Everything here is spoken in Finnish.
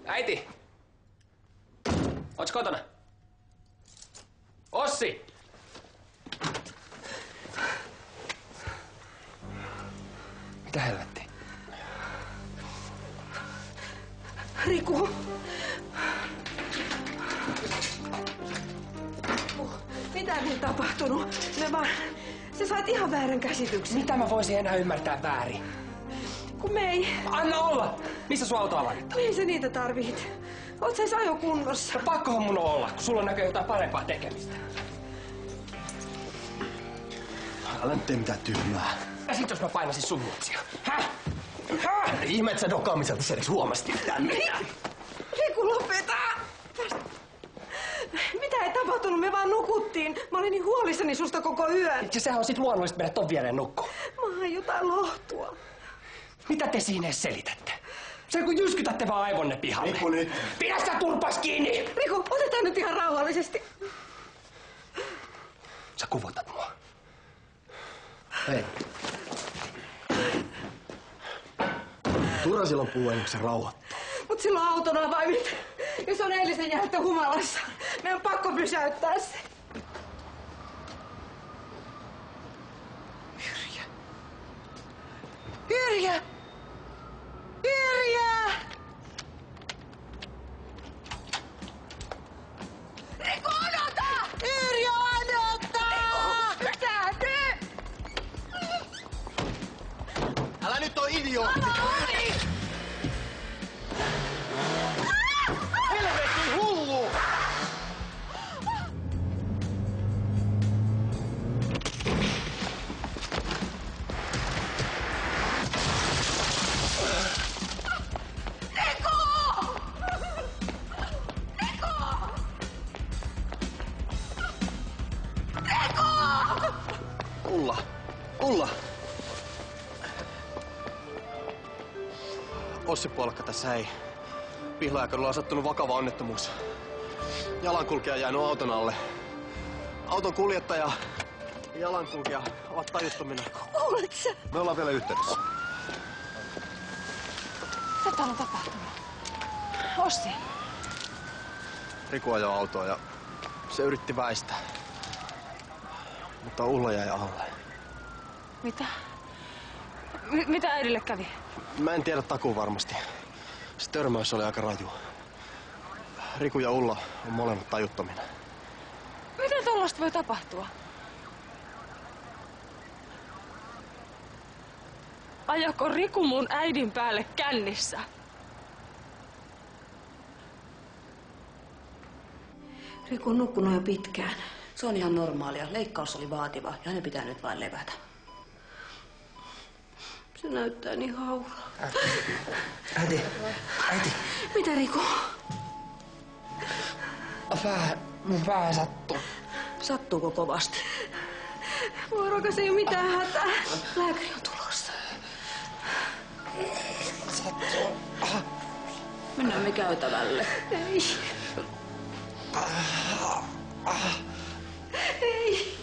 Äiti! Oots kotona? Ossi! Mitä helvettiä? Riku! Mitä niin tapahtunut? Sä sait ihan väärän käsityksen. Mitä mä voisin enää ymmärtää väärin? Kun me ei... Anna olla! Missä sun autoa laittaa? Mihin sä niitä tarvit? Oot sä ajokunnossa? No pakkohan mun olla, kun sulla on näköjään jotain parempaa tekemistä. Älä nyt tee mitään tyhmää. Ja sit jos mä painasin sun mutsia? Häh? Ihme, että sä dokaamiselta edes huomasit yhtään mitään. Riku, lopeta! Mitä ei tapahtunut? Me vaan nukuttiin. Mä olin niin huolissani susta koko yön. Ja sehän on sit luonnollista mennä ton viereen nukkuun. Mä hain jotain lohtua. Mitä te siinä edes selitätte? Se kun jyskytätte vaan aivonne pihalle. Riku nyt. Pidä sitä turpas kiinni! Riku, otetaan nyt ihan rauhallisesti. Sä kuvotat mua. Hei. Turha silloin puhuu ennen kuin se rauhoittuu. Mut silloin auton avaimit. Jos on eilisen jälkeen humalassa, meidän on pakko pysäyttää se. Yrjö! Yrjö! Yrjö! Riku, odota! Yrjö, odota! Riku, pysähdy! Älä nyt oo idiootti! Helvetin hullu! Ulla! Ossi Puolakka tässä ei. Pihlajakadulla on sattunut vakava onnettomuus. Jalankulkija jäänyt auton alle. Auton kuljettaja ja jalankulkija ovat tajuttomina. Kuulet sä? Me ollaan vielä yhteydessä. Mitä täällä on tapahtunut? Ossi. Riku ajoi autoa ja se yritti väistää. Mutta Ulla jäi alle. Mitä? Mitä äidille kävi? Mä en tiedä takuun varmasti. Se törmäys oli aika raju. Riku ja Ulla on molemmat tajuttomina. Miten tollaista voi tapahtua? Ajako Riku mun äidin päälle kännissä? Riku on nukkunut jo pitkään. Se on ihan normaalia. Leikkaus oli vaativa ja hänen pitää nyt vain levätä. Se näyttää niin hauralta. Äiti! Mitä, Riku? Mun pää sattuu. Sattuuko kovasti? Voi rakas, ei ole mitään hätää. Lääkäri on tulossa. Sattuu. Mennään me käytävälle. Ei. Ei.